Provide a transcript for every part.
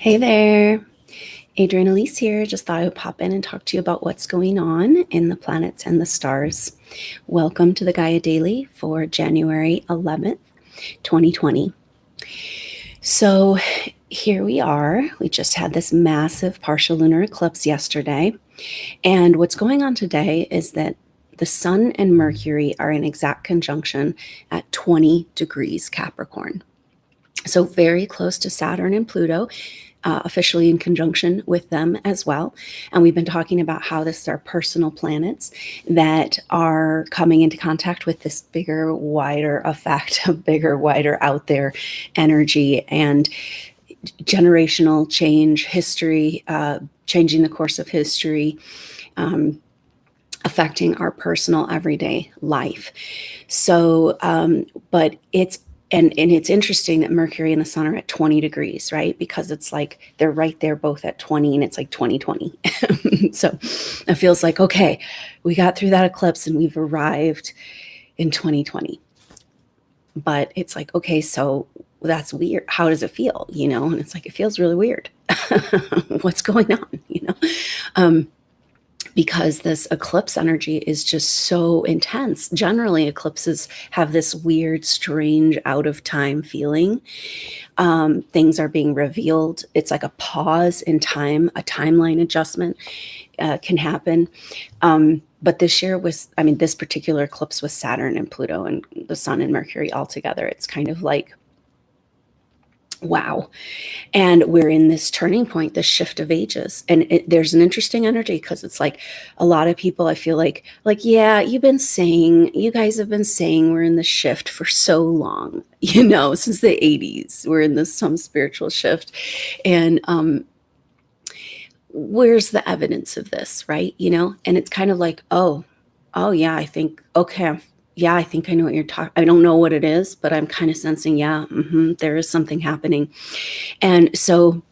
Hey there, Adrienne Elise here. Just thought I would pop in and talk to you about what's going on in the planets and the stars. Welcome to the Gaia Daily for January 11th, 2020. So here we are. We just had this massive partial lunar eclipse yesterday. And what's going on today is that the Sun and Mercury are in exact conjunction at 20 degrees Capricorn. So very close to Saturn and Pluto, officially in conjunction with them as well. And we've been talking about how this is our personal planets that are coming into contact with this bigger, wider effect of bigger, wider out there energy and generational change, history, changing the course of history, affecting our personal everyday life. So, but it's and it's interesting that Mercury and the Sun are at 20 degrees, right? Because it's like they're right there both at 20 and it's like 2020. So it feels like, okay, we got through that eclipse and we've arrived in 2020. But it's like, okay, so that's weird. How does it feel? And it's like, it feels really weird. What's going on? Because this eclipse energy is just so intense. Generally, eclipses have this weird, strange, out of time feeling. Things are being revealed. It's like a pause in time, a timeline adjustment can happen. But this year this particular eclipse was Saturn and Pluto and the Sun and Mercury all together. It's kind of like, wow. And we're in this turning point, this shift of ages. And there's an interesting energy because it's like a lot of people, I feel like, yeah, you guys have been saying we're in the shift for so long, since the 80s, we're in some spiritual shift. And where's the evidence of this, right? And it's kind of like, oh yeah, I think, okay, I think I know what you're talking. I don't know what it is, but I'm kind of sensing, there is something happening. And so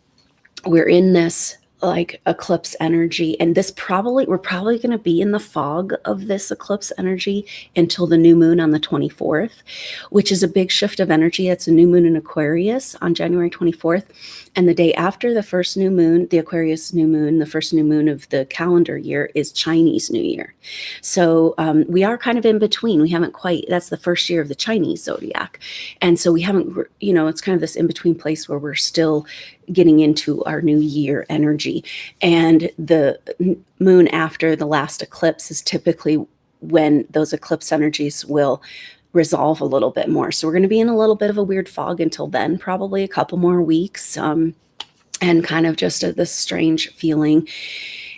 we're in this like eclipse energy, and we're probably going to be in the fog of this eclipse energy until the new moon on the 24th, which is a big shift of energy. It's a new moon in Aquarius on January 24th. And the day after the first new moon, the Aquarius new moon, the first new moon of the calendar year is Chinese New Year. So we are kind of in between. That's the first year of the Chinese zodiac. And so we haven't, it's kind of this in-between place where we're still getting into our new year energy. And the moon after the last eclipse is typically when those eclipse energies will resolve a little bit more. So we're going to be in a little bit of a weird fog until then, probably a couple more weeks, and kind of just this strange feeling.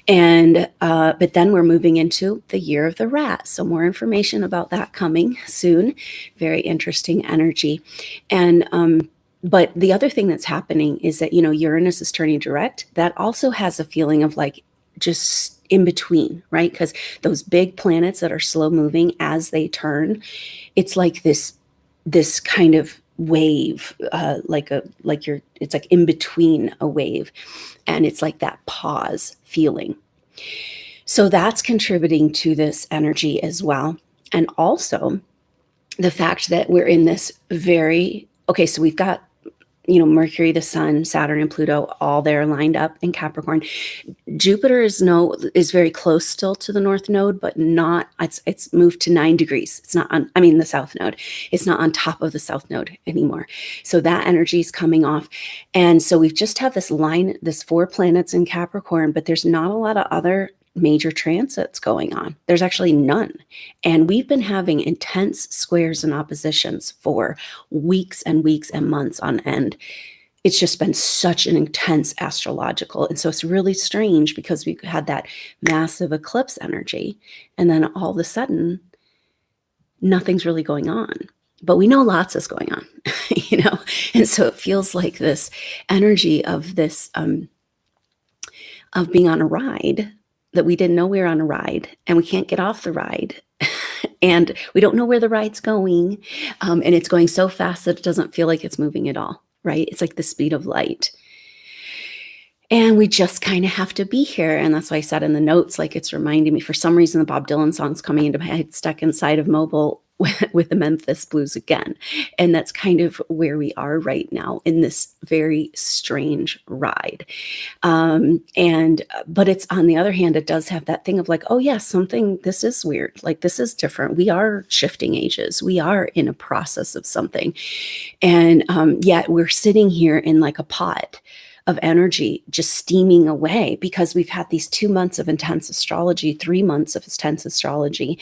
And but then we're moving into the year of the rat. So more information about that coming soon. Very interesting energy. And but the other thing that's happening is that, Uranus is turning direct. That also has a feeling of like just in between, right? Because those big planets that are slow moving as they turn, it's like this kind of wave, it's like in between a wave, and it's like that pause feeling. So that's contributing to this energy as well. And also the fact that we're in this so we've got Mercury, the Sun, Saturn, and Pluto all there lined up in Capricorn. Jupiter is very close still to the North Node, but not. It's moved to 9 degrees. It's not on. The South Node. It's not on top of the South Node anymore. So that energy is coming off, and so we've just have this line, this 4 planets in Capricorn, but there's not a lot of other major transits going on. There's actually none. And we've been having intense squares and oppositions for weeks and weeks and months on end. It's just been such an intense astrological. And so it's really strange because we had that massive eclipse energy, and then all of a sudden, nothing's really going on. But we know lots is going on, And so it feels like this energy of this, of being on a ride, that we didn't know we were on a ride, and we can't get off the ride. And we don't know where the ride's going. And it's going so fast that it doesn't feel like it's moving at all, right? It's like the speed of light. And we just kind of have to be here. And that's why I said in the notes, like it's reminding me, for some reason, the Bob Dylan song's coming into my head, Stuck Inside of Mobile with the Memphis Blues again. And that's kind of where we are right now in this very strange ride. But it's, on the other hand, it does have that thing of like, oh yeah, this is weird. Like, this is different. We are shifting ages. We are in a process of something. And yet we're sitting here in like a pot of energy just steaming away because we've had these 2 months of intense astrology, 3 months of intense astrology,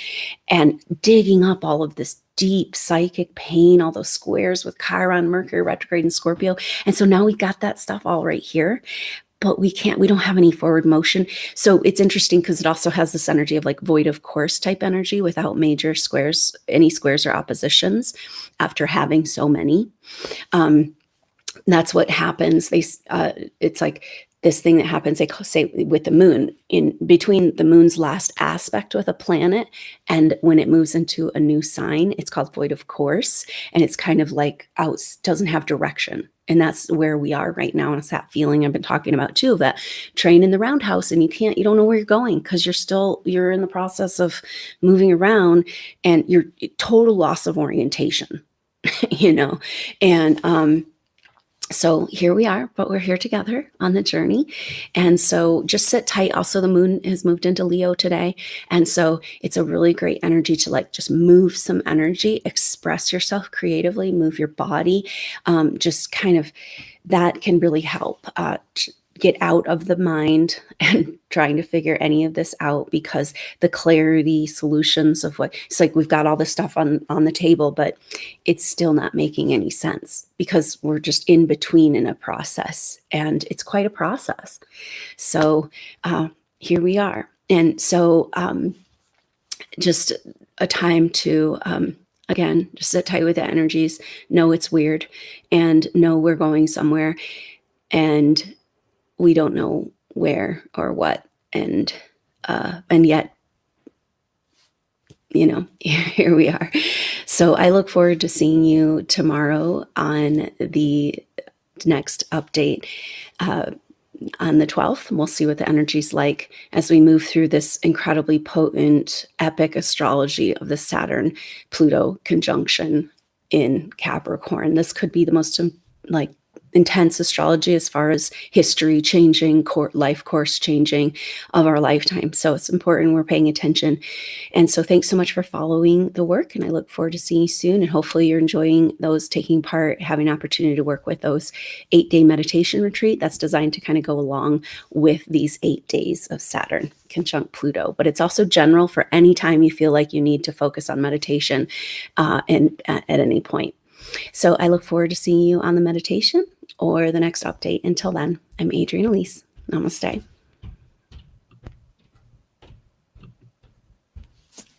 and digging up all of this deep psychic pain, all those squares with Chiron, Mercury retrograde in Scorpio. And so now we got that stuff all right here, but we don't have any forward motion. So it's interesting because it also has this energy of like void of course type energy without major squares, any squares or oppositions after having so many. That's what happens. It's like this thing that happens, they say with the moon, in between the moon's last aspect with a planet and when it moves into a new sign, it's called void of course. And it's kind of like doesn't have direction. And that's where we are right now. And it's that feeling I've been talking about too, that train in the roundhouse, and you don't know where you're going because you're in the process of moving around and you're total loss of orientation, and, so here we are, but we're here together on the journey. And so just sit tight. Also, the moon has moved into Leo today. And so it's a really great energy to like just move some energy, express yourself creatively, move your body. Just kind of that can really help get out of the mind and trying to figure any of this out, because the clarity solutions of what it's like, we've got all this stuff on the table, but it's still not making any sense because we're just in between in a process, and it's quite a process. So here we are. And so just a time to again, just sit tight with the energies, know it's weird, and know we're going somewhere, and we don't know where or what, and yet, here we are. So I look forward to seeing you tomorrow on the next update on the 12th. We'll see what the energy's like as we move through this incredibly potent, epic astrology of the Saturn-Pluto conjunction in Capricorn. This could be the most intense astrology as far as history changing, life course changing of our lifetime. So it's important we're paying attention. And so thanks so much for following the work, and I look forward to seeing you soon. And hopefully you're enjoying those, taking part, having an opportunity to work with those 8-day meditation retreat that's designed to kind of go along with these 8 days of Saturn conjunct Pluto. But it's also general for any time you feel like you need to focus on meditation and at any point. So I look forward to seeing you on the meditation or the next update. Until then, I'm Adrienne Elise. Namaste.